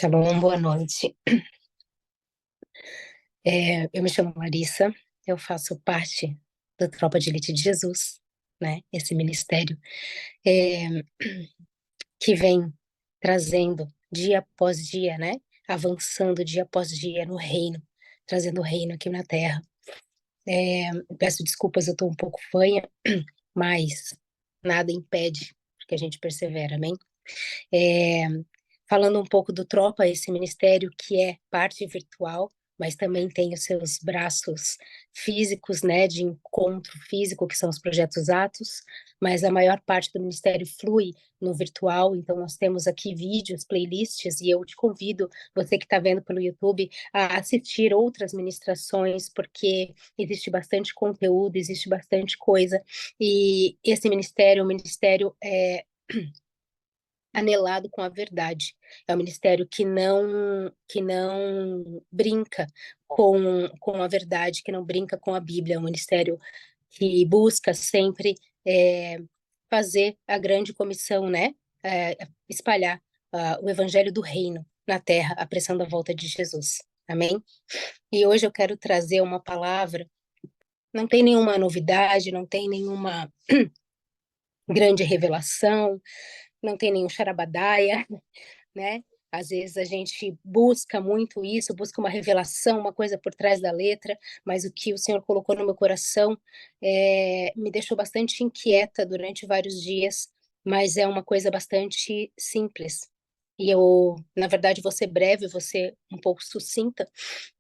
Shalom, boa noite. Eu me chamo Larissa, eu faço parte da Tropa de Elite de Jesus, né? Esse ministério é, que vem trazendo dia após dia, né? Avançando dia após dia no reino, trazendo o reino aqui na Terra. Peço desculpas, eu estou um pouco fanha, mas nada impede que a gente persevera, amém? É, Falando um pouco do Tropa, esse ministério que é parte virtual, mas também tem os seus braços físicos, né, de encontro físico, que são os projetos Atos, mas a maior parte do ministério flui no virtual, então nós temos aqui vídeos, playlists, e eu te convido, você que está vendo pelo YouTube, a assistir outras ministrações, porque existe bastante conteúdo, existe bastante coisa, e esse ministério, o ministério anelado com a verdade. É um ministério que não brinca com a verdade, que não brinca com a Bíblia. É um ministério que busca sempre é, fazer a grande comissão, né? Espalhar o evangelho do reino na terra, apressando a volta de Jesus. Amém? E hoje eu quero trazer uma palavra. Não tem nenhuma novidade, não tem nenhuma grande revelação, não tem nenhum charabadaia, né? Às vezes a gente busca muito isso, busca uma revelação, uma coisa por trás da letra, mas o que o Senhor colocou no meu coração me deixou bastante inquieta durante vários dias, mas é uma coisa bastante simples. E eu, na verdade, vou ser breve, vou ser um pouco sucinta,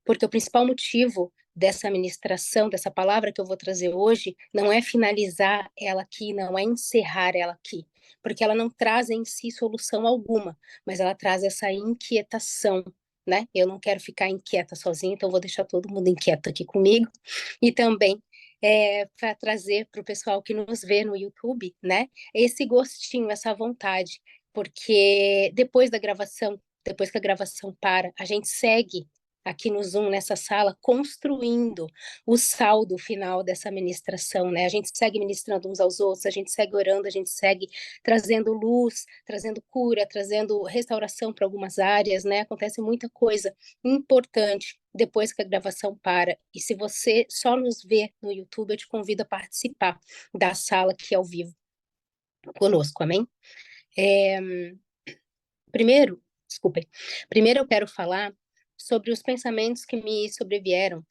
porque o principal motivo dessa ministração, dessa palavra que eu vou trazer hoje, não é finalizar ela aqui, não é encerrar ela aqui, porque ela não traz em si solução alguma, mas ela traz essa inquietação, né? Eu não quero ficar inquieta sozinha, então vou deixar todo mundo inquieto aqui comigo, e também para trazer para o pessoal que nos vê no YouTube, né? Esse gostinho, essa vontade, porque depois que a gravação para, a gente segue aqui no Zoom, nessa sala, construindo o saldo final dessa ministração, né? A gente segue ministrando uns aos outros, a gente segue orando, a gente segue trazendo luz, trazendo cura, trazendo restauração para algumas áreas, né? Acontece muita coisa importante depois que a gravação para. E se você só nos vê no YouTube, eu te convido a participar da sala aqui ao vivo conosco, amém? É, Primeiro, desculpem, primeiro eu quero falar sobre os pensamentos que me sobrevieram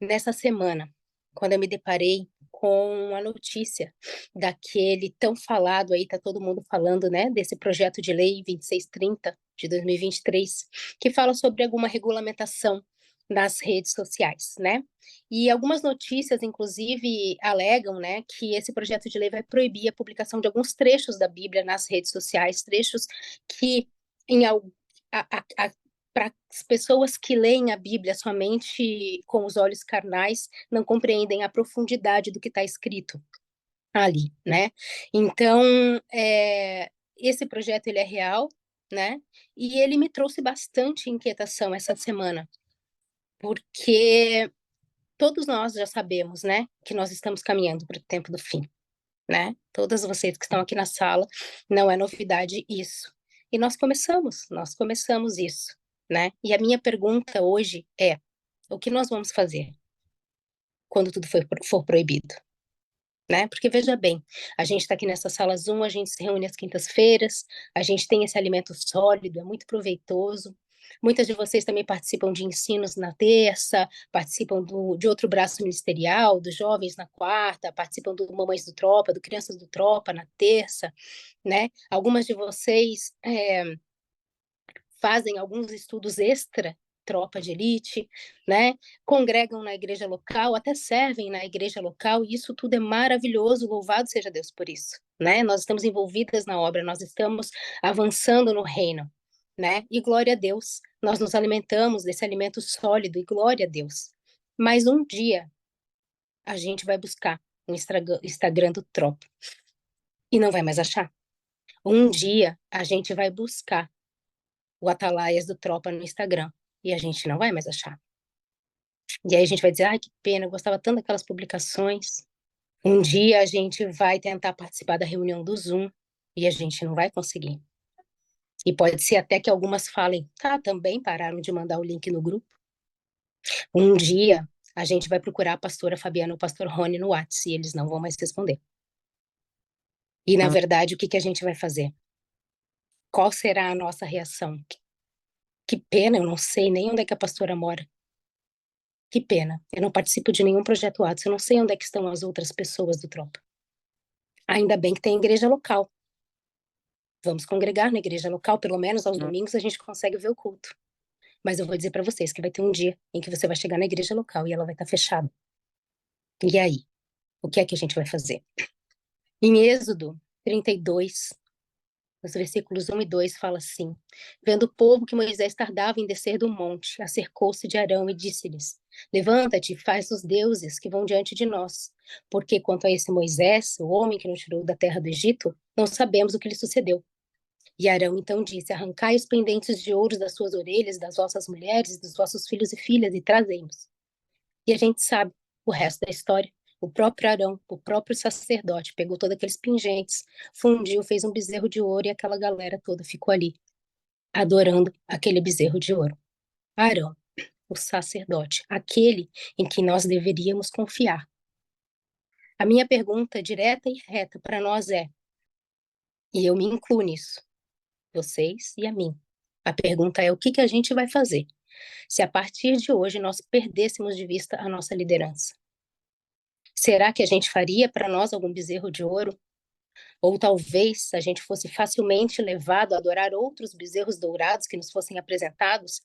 nessa semana, quando eu me deparei com a notícia daquele tão falado aí, tá todo mundo falando, né, desse projeto de lei 2630 de 2023, que fala sobre alguma regulamentação nas redes sociais, né? E algumas notícias, inclusive, alegam, né, que esse projeto de lei vai proibir a publicação de alguns trechos da Bíblia nas redes sociais, trechos que em, para as pessoas que leem a Bíblia somente com os olhos carnais, não compreendem a profundidade do que está escrito ali, né? Então, esse projeto ele é real, né? E ele me trouxe bastante inquietação essa semana, porque todos nós já sabemos, né, que nós estamos caminhando para o tempo do fim, né? Todas vocês que estão aqui na sala, não é novidade isso. E nós começamos isso, né? E a minha pergunta hoje é: o que nós vamos fazer quando tudo for proibido? Né? Porque veja bem, a gente está aqui nessa sala Zoom, a gente se reúne às quintas-feiras, a gente tem esse alimento sólido, é muito proveitoso. Muitas de vocês também participam de ensinos na terça, participam de outro braço ministerial, dos jovens na quarta, participam do Mamães do Tropa, do Crianças do Tropa na terça, né? Algumas de vocês fazem alguns estudos extra tropa de elite, né? Congregam na igreja local, até servem na igreja local, e isso tudo é maravilhoso, louvado seja Deus por isso, né? Nós estamos envolvidas na obra, nós estamos avançando no reino, né? E glória a Deus, nós nos alimentamos desse alimento sólido, e glória a Deus. Mas um dia a gente vai buscar um Instagram do Tropa e não vai mais achar. Um dia a gente vai buscar o Atalaias do Tropa no Instagram e a gente não vai mais achar. E aí a gente vai dizer, ai, que pena, eu gostava tanto daquelas publicações. Um dia a gente vai tentar participar da reunião do Zoom e a gente não vai conseguir. E pode ser até que algumas falem, também pararam de mandar o link no grupo. Um dia, a gente vai procurar a pastora Fabiana ou o pastor Rony no WhatsApp e eles não vão mais responder. E, na verdade, o que a gente vai fazer? Qual será a nossa reação? Que pena, eu não sei nem onde é que a pastora mora. Que pena, eu não participo de nenhum projeto Atos, eu não sei onde é que estão as outras pessoas do Tropa. Ainda bem que tem igreja local. Vamos congregar na igreja local, pelo menos aos domingos a gente consegue ver o culto. Mas eu vou dizer para vocês que vai ter um dia em que você vai chegar na igreja local e ela vai estar fechada. E aí? O que é que a gente vai fazer? Em Êxodo 32, nos versículos 1 e 2, fala assim: Vendo o povo que Moisés tardava em descer do monte, acercou-se de Arão e disse-lhes: Levanta-te, faz os deuses que vão diante de nós. Porque quanto a esse Moisés, o homem que nos tirou da terra do Egito, não sabemos o que lhe sucedeu. E Arão então disse: Arrancai os pendentes de ouro das suas orelhas, das vossas mulheres, dos vossos filhos e filhas, e trazemos. E a gente sabe o resto da história. O próprio Arão, o próprio sacerdote, pegou todos aqueles pingentes, fundiu, fez um bezerro de ouro e aquela galera toda ficou ali, adorando aquele bezerro de ouro. Arão, o sacerdote, aquele em que nós deveríamos confiar. A minha pergunta direta e reta para nós é, e eu me incluo nisso, vocês e a mim. A pergunta é o que a gente vai fazer se a partir de hoje nós perdêssemos de vista a nossa liderança? Será que a gente faria para nós algum bezerro de ouro? Ou talvez a gente fosse facilmente levado a adorar outros bezerros dourados que nos fossem apresentados,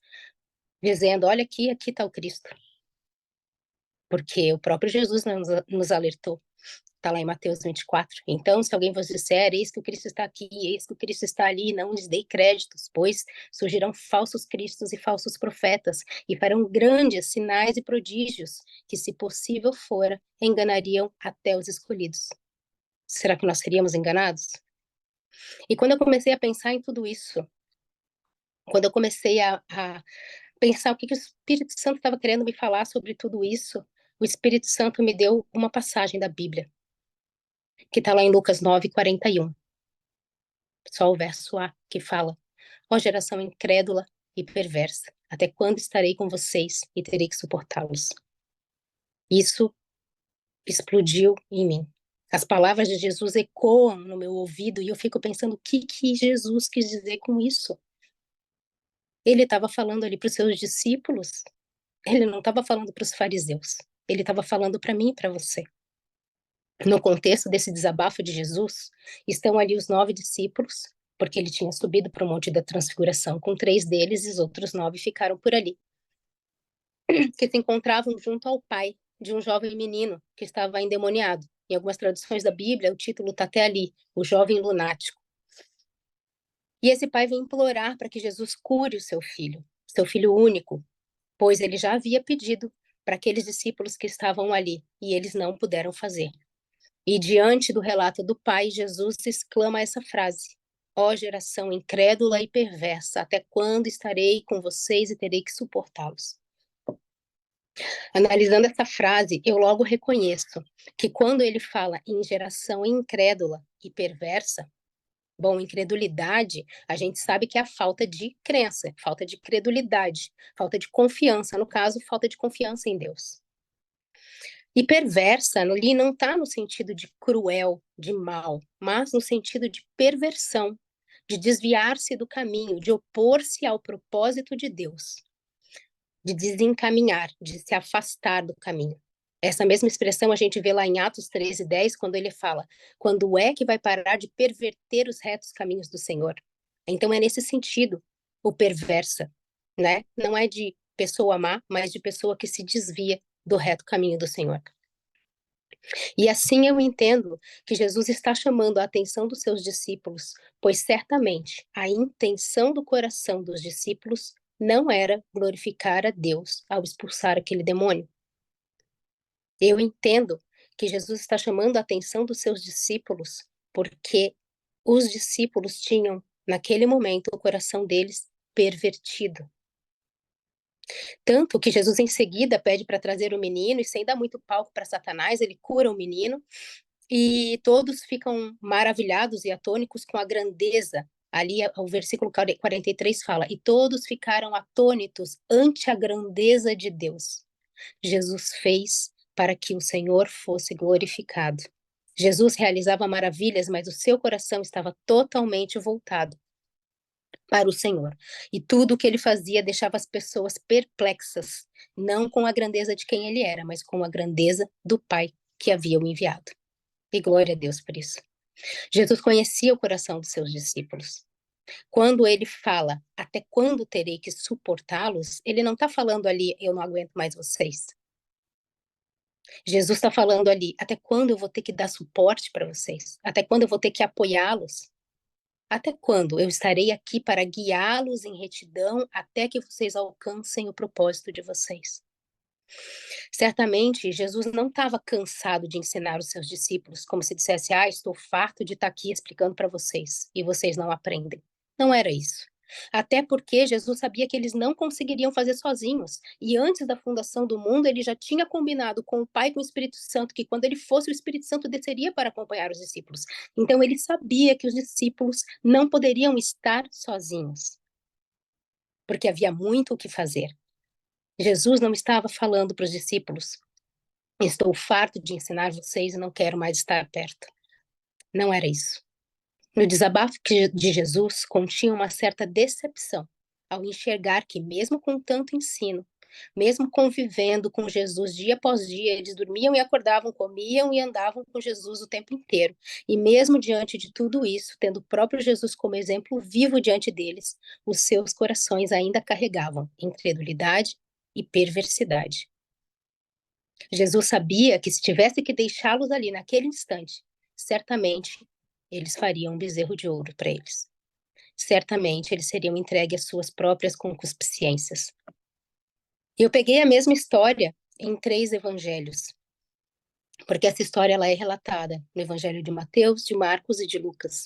dizendo: olha aqui está o Cristo. Porque o próprio Jesus nos alertou. Está lá em Mateus 24. Então, se alguém vos disser, eis que o Cristo está aqui, eis que o Cristo está ali, não lhes dei créditos, pois surgirão falsos cristos e falsos profetas, e farão grandes sinais e prodígios, que, se possível fora, enganariam até os escolhidos. Será que nós seríamos enganados? E quando eu comecei a pensar em tudo isso, quando eu comecei a pensar o que o Espírito Santo estava querendo me falar sobre tudo isso, o Espírito Santo me deu uma passagem da Bíblia, que está lá em Lucas 9:41. Só o verso A, que fala: Ó geração incrédula e perversa, até quando estarei com vocês e terei que suportá-los? Isso explodiu em mim. As palavras de Jesus ecoam no meu ouvido e eu fico pensando o que Jesus quis dizer com isso. Ele estava falando ali para os seus discípulos, ele não estava falando para os fariseus, ele estava falando para mim e para você. No contexto desse desabafo de Jesus, estão ali os 9 discípulos, porque ele tinha subido para o Monte da Transfiguração com 3 deles e os outros 9 ficaram por ali, que se encontravam junto ao pai de um jovem menino que estava endemoniado. Em algumas traduções da Bíblia, o título está até ali, o jovem lunático. E esse pai vem implorar para que Jesus cure o seu filho único, pois ele já havia pedido para aqueles discípulos que estavam ali, e eles não puderam fazer. E diante do relato do pai, Jesus exclama essa frase: Ó geração incrédula e perversa, até quando estarei com vocês e terei que suportá-los? Analisando essa frase, eu logo reconheço que quando ele fala em geração incrédula e perversa, bom, incredulidade, a gente sabe que é a falta de crença, falta de credulidade, falta de confiança, no caso, falta de confiança em Deus. E perversa ali não está no sentido de cruel, de mal, mas no sentido de perversão, de desviar-se do caminho, de opor-se ao propósito de Deus, de desencaminhar, de se afastar do caminho. Essa mesma expressão a gente vê lá em Atos 13:10, quando ele fala: quando é que vai parar de perverter os retos caminhos do Senhor? Então é nesse sentido o perversa, né? Não é de pessoa má, mas de pessoa que se desvia do reto caminho do Senhor. E assim eu entendo que Jesus está chamando a atenção dos seus discípulos, pois certamente a intenção do coração dos discípulos não era glorificar a Deus ao expulsar aquele demônio. Eu entendo que Jesus está chamando a atenção dos seus discípulos porque os discípulos tinham, naquele momento, o coração deles pervertido. Tanto que Jesus em seguida pede para trazer o menino e sem dar muito palco para Satanás, ele cura o menino e todos ficam maravilhados e atônicos com a grandeza Ali o versículo 43 fala: e todos ficaram atônitos ante a grandeza de Deus. Jesus fez para que o Senhor fosse glorificado. Jesus realizava maravilhas, mas o seu coração estava totalmente voltado para o Senhor. E tudo o que ele fazia deixava as pessoas perplexas, não com a grandeza de quem ele era, mas com a grandeza do Pai que havia o enviado. E glória a Deus por isso. Jesus conhecia o coração dos seus discípulos. Quando ele fala, até quando terei que suportá-los, ele não está falando ali, eu não aguento mais vocês. Jesus está falando ali, até quando eu vou ter que dar suporte para vocês? Até quando eu vou ter que apoiá-los? Até quando eu estarei aqui para guiá-los em retidão até que vocês alcancem o propósito de vocês? Certamente, Jesus não estava cansado de ensinar os seus discípulos, como se dissesse: ah, estou farto de estar aqui explicando para vocês, e vocês não aprendem. Não era isso. Até porque Jesus sabia que eles não conseguiriam fazer sozinhos. E antes da fundação do mundo, ele já tinha combinado com o Pai e com o Espírito Santo que quando ele fosse, o Espírito Santo desceria para acompanhar os discípulos. Então ele sabia que os discípulos não poderiam estar sozinhos, porque havia muito o que fazer. Jesus não estava falando para os discípulos: estou farto de ensinar vocês e não quero mais estar perto. Não era isso. No desabafo de Jesus continha uma certa decepção ao enxergar que, mesmo com tanto ensino, mesmo convivendo com Jesus dia após dia, eles dormiam e acordavam, comiam e andavam com Jesus o tempo inteiro. E mesmo diante de tudo isso, tendo o próprio Jesus como exemplo vivo diante deles, os seus corações ainda carregavam incredulidade e perversidade. Jesus sabia que se tivesse que deixá-los ali naquele instante, certamente eles fariam um bezerro de ouro para eles. Certamente eles seriam entregues às suas próprias concupiscências. Eu peguei a mesma história em 3 evangelhos, porque essa história ela é relatada no evangelho de Mateus, de Marcos e de Lucas.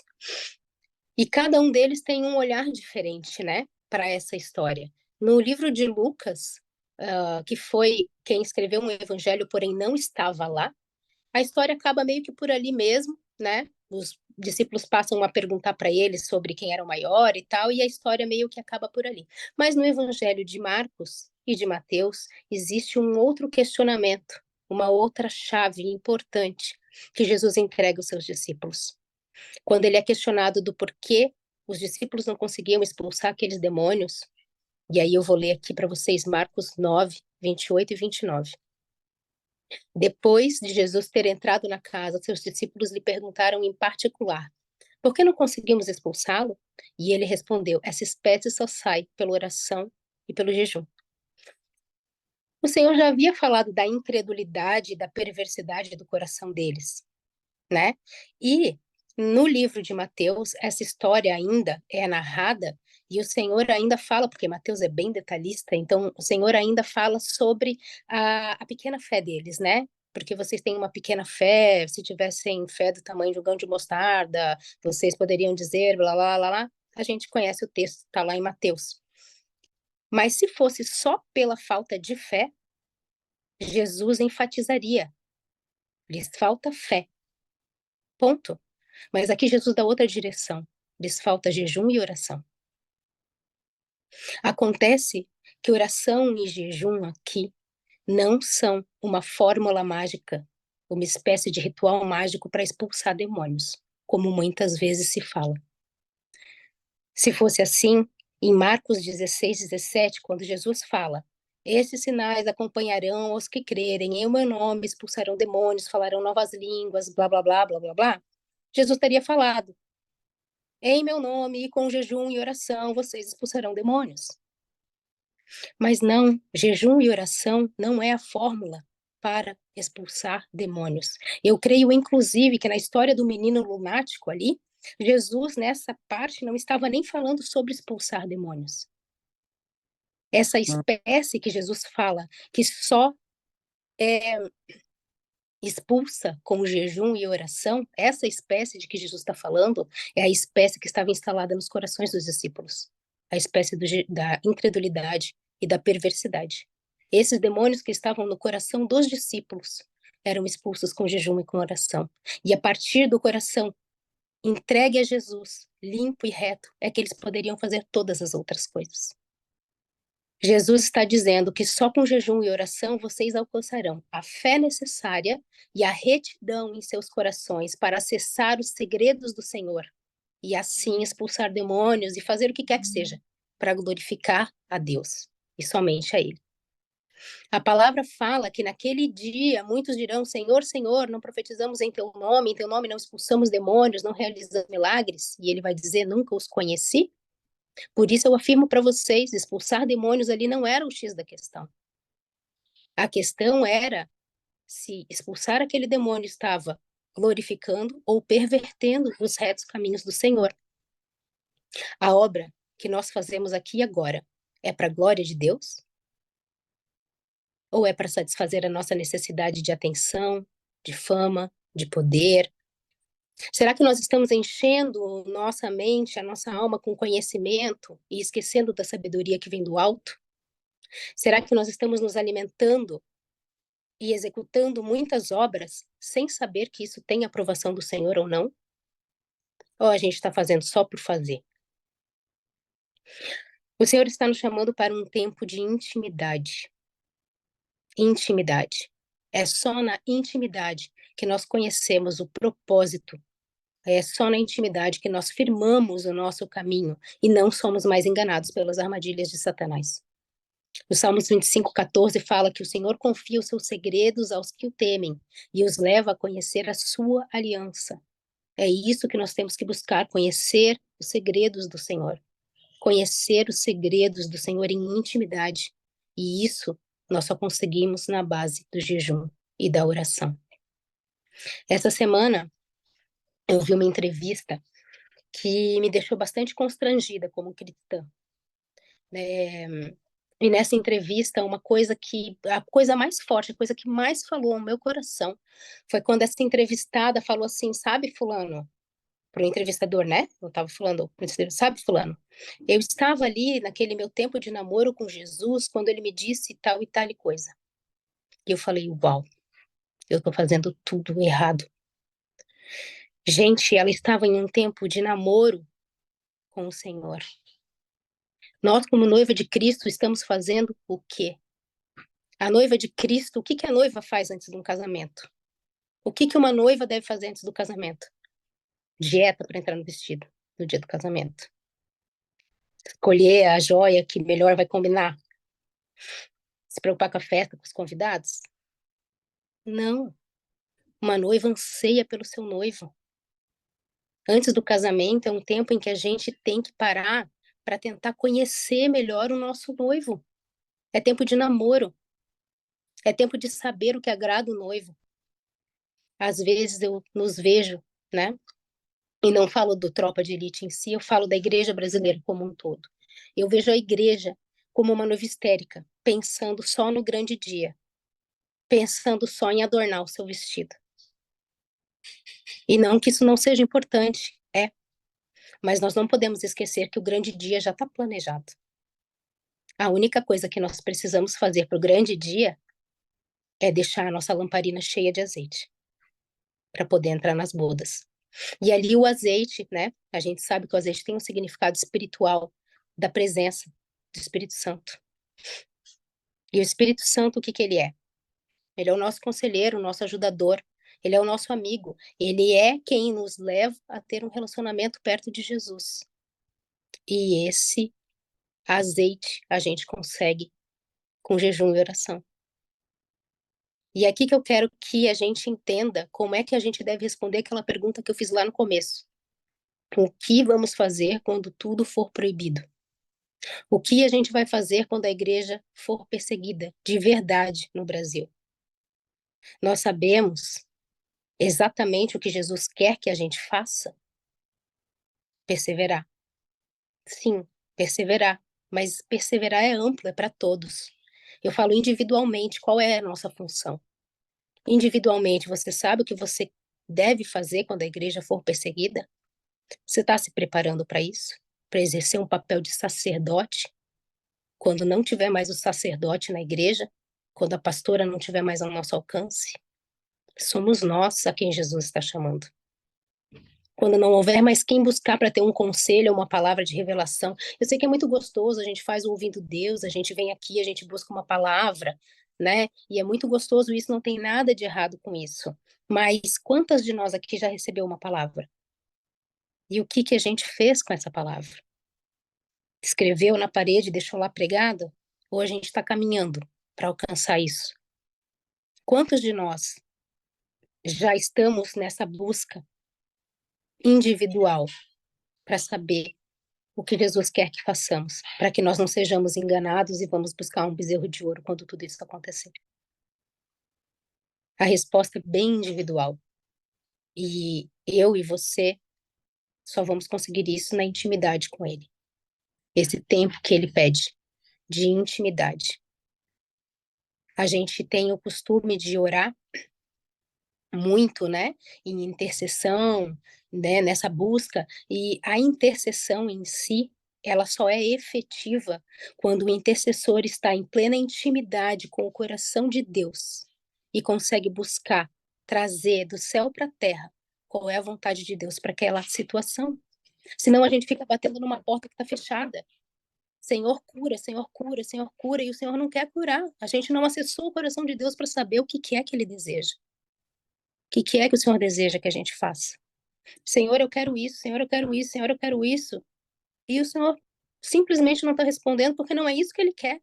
E cada um deles tem um olhar diferente, né, para essa história. No livro de Lucas, que foi quem escreveu um evangelho, porém não estava lá, a história acaba meio que por ali mesmo, né? Os discípulos passam a perguntar para ele sobre quem era o maior e tal, e a história meio que acaba por ali. Mas no Evangelho de Marcos e de Mateus existe um outro questionamento, uma outra chave importante que Jesus entrega aos seus discípulos. Quando ele é questionado do porquê os discípulos não conseguiam expulsar aqueles demônios, e aí eu vou ler aqui para vocês Marcos 9, 28 e 29. Depois de Jesus ter entrado na casa, seus discípulos lhe perguntaram em particular: por que não conseguimos expulsá-lo? E ele respondeu: essa espécie só sai pela oração e pelo jejum. O Senhor já havia falado da incredulidade e da perversidade do coração deles, né? E no livro de Mateus, essa história ainda é narrada e o Senhor ainda fala, porque Mateus é bem detalhista, então o Senhor ainda fala sobre a pequena fé deles, né? Porque vocês têm uma pequena fé, se tivessem fé do tamanho de um grão de mostarda, vocês poderiam dizer, blá, blá, blá, blá. A gente conhece o texto, está lá em Mateus. Mas se fosse só pela falta de fé, Jesus enfatizaria, lhes falta fé. Ponto. Mas aqui Jesus dá outra direção. Lhes falta jejum e oração. Acontece que oração e jejum aqui não são uma fórmula mágica, uma espécie de ritual mágico para expulsar demônios, como muitas vezes se fala. Se fosse assim, em Marcos 16, 17, quando Jesus fala: esses sinais acompanharão os que crerem, em meu nome expulsarão demônios, falarão novas línguas, blá, blá, blá, blá, blá, blá. Jesus teria falado: em meu nome, e com jejum e oração, vocês expulsarão demônios. Mas não, jejum e oração não é a fórmula para expulsar demônios. Eu creio, inclusive, que na história do menino lunático ali, Jesus, nessa parte, não estava nem falando sobre expulsar demônios. Essa espécie que Jesus fala, que só é expulsa com jejum e oração, essa espécie de que Jesus está falando é a espécie que estava instalada nos corações dos discípulos, a espécie da incredulidade e da perversidade. Esses demônios que estavam no coração dos discípulos eram expulsos com jejum e com oração. E a partir do coração entregue a Jesus, limpo e reto, é que eles poderiam fazer todas as outras coisas. Jesus está dizendo que só com jejum e oração vocês alcançarão a fé necessária e a retidão em seus corações para acessar os segredos do Senhor e assim expulsar demônios e fazer o que quer que seja para glorificar a Deus e somente a Ele. A palavra fala que naquele dia muitos dirão: Senhor, Senhor, não profetizamos em teu nome não expulsamos demônios, não realizamos milagres. E ele vai dizer: nunca os conheci. Por isso eu afirmo para vocês, expulsar demônios ali não era o X da questão. A questão era se expulsar aquele demônio estava glorificando ou pervertendo os retos caminhos do Senhor. A obra que nós fazemos aqui agora é para a glória de Deus? Ou é para satisfazer a nossa necessidade de atenção, de fama, de poder? Será que nós estamos enchendo nossa mente, a nossa alma com conhecimento e esquecendo da sabedoria que vem do alto? Será que nós estamos nos alimentando e executando muitas obras sem saber que isso tem aprovação do Senhor ou não? Ou a gente está fazendo só por fazer? O Senhor está nos chamando para um tempo de intimidade. Intimidade. É só na intimidade que nós conhecemos o propósito. É só na intimidade que nós firmamos o nosso caminho e não somos mais enganados pelas armadilhas de Satanás. O Salmos 25:14 fala que o Senhor confia os seus segredos aos que o temem e os leva a conhecer a sua aliança. É isso que nós temos que buscar, conhecer os segredos do Senhor. Conhecer os segredos do Senhor em intimidade. E isso nós só conseguimos na base do jejum e da oração. Essa semana eu vi uma entrevista que me deixou bastante constrangida como cristã. E nessa entrevista, a coisa mais forte, a coisa que mais falou ao meu coração, foi quando essa entrevistada falou assim: sabe, fulano, pro entrevistador, né? Eu estava falando, sabe, fulano, eu estava ali naquele meu tempo de namoro com Jesus, quando ele me disse tal e tal coisa. E eu falei: uau, eu tô fazendo tudo errado. Gente, ela estava em um tempo de namoro com o Senhor. Nós, como noiva de Cristo, estamos fazendo o quê? A noiva de Cristo, o que que a noiva faz antes de um casamento? O que que uma noiva deve fazer antes do casamento? Dieta para entrar no vestido no dia do casamento. Escolher a joia que melhor vai combinar. Se preocupar com a festa, com os convidados? Não. Uma noiva anseia pelo seu noivo. Antes do casamento é um tempo em que a gente tem que parar para tentar conhecer melhor o nosso noivo. É tempo de namoro. É tempo de saber o que agrada o noivo. Às vezes eu nos vejo, né? E não falo do Tropa de Elite em si, eu falo da igreja brasileira como um todo. Eu vejo a igreja como uma noiva histérica, pensando só no grande dia, pensando só em adornar o seu vestido. E não que isso não seja importante, mas nós não podemos esquecer que o grande dia já está planejado. A única coisa que nós precisamos fazer para o grande dia é deixar a nossa lamparina cheia de azeite, para poder entrar nas bodas. E ali o azeite, né? A gente sabe que o azeite tem um significado espiritual da presença do Espírito Santo. E o Espírito Santo, o que que ele é? Ele é o nosso conselheiro, o nosso ajudador, ele é o nosso amigo, ele é quem nos leva a ter um relacionamento perto de Jesus. E esse azeite a gente consegue com jejum e oração. E é aqui que eu quero que a gente entenda como é que a gente deve responder aquela pergunta que eu fiz lá no começo. O que vamos fazer quando tudo for proibido? O que a gente vai fazer quando a igreja for perseguida de verdade no Brasil? Nós sabemos exatamente o que Jesus quer que a gente faça? Perseverar. Sim, perseverar. Mas perseverar é amplo, é para todos. Eu falo individualmente, qual é a nossa função? Individualmente, você sabe o que você deve fazer quando a igreja for perseguida? Você está se preparando para isso? Para exercer um papel de sacerdote? Quando não tiver mais o sacerdote na igreja? Quando a pastora não tiver mais ao nosso alcance? Somos nós a quem Jesus está chamando. Quando não houver mais quem buscar para ter um conselho ou uma palavra de revelação. Eu sei que é muito gostoso, a gente faz o ouvindo Deus, a gente vem aqui, a gente busca uma palavra, né? E é muito gostoso isso, não tem nada de errado com isso. Mas quantas de nós aqui já recebeu uma palavra? E o que que a gente fez com essa palavra? Escreveu na parede, deixou lá pregado? Ou a gente está caminhando para alcançar isso? Quantos de nós já estamos nessa busca individual para saber o que Jesus quer que façamos, para que nós não sejamos enganados e vamos buscar um bezerro de ouro quando tudo isso acontecer? A resposta é bem individual. E eu e você só vamos conseguir isso na intimidade com Ele. Esse tempo que Ele pede de intimidade. A gente tem o costume de orar muito, né, em intercessão, né, nessa busca, e a intercessão em si, ela só é efetiva quando o intercessor está em plena intimidade com o coração de Deus e consegue buscar, trazer do céu para a terra qual é a vontade de Deus para aquela situação. Senão a gente fica batendo numa porta que está fechada. Senhor, cura, Senhor, cura, Senhor, cura, e o Senhor não quer curar. A gente não acessou o coração de Deus para saber o que que é que Ele deseja. O que é que o Senhor deseja que a gente faça? Senhor, eu quero isso, Senhor, eu quero isso, Senhor, eu quero isso. E o Senhor simplesmente não está respondendo porque não é isso que Ele quer.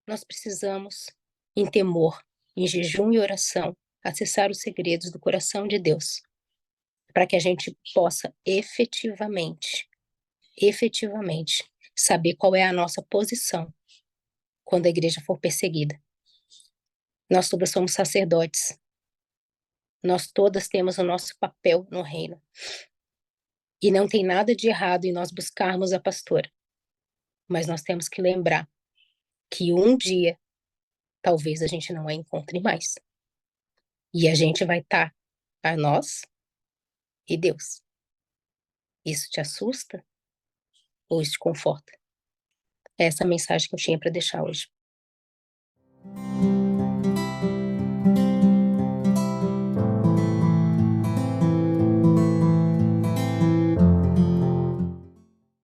Nós precisamos, em temor, em jejum e oração, acessar os segredos do coração de Deus, para que a gente possa efetivamente, saber qual é a nossa posição quando a igreja for perseguida. Nós todas somos sacerdotes. Nós todas temos o nosso papel no reino. E não tem nada de errado em nós buscarmos a pastora. Mas nós temos que lembrar que um dia, talvez a gente não a encontre mais. E a gente vai estar a nós e Deus. Isso te assusta ou isso te conforta? É essa a mensagem que eu tinha para deixar hoje.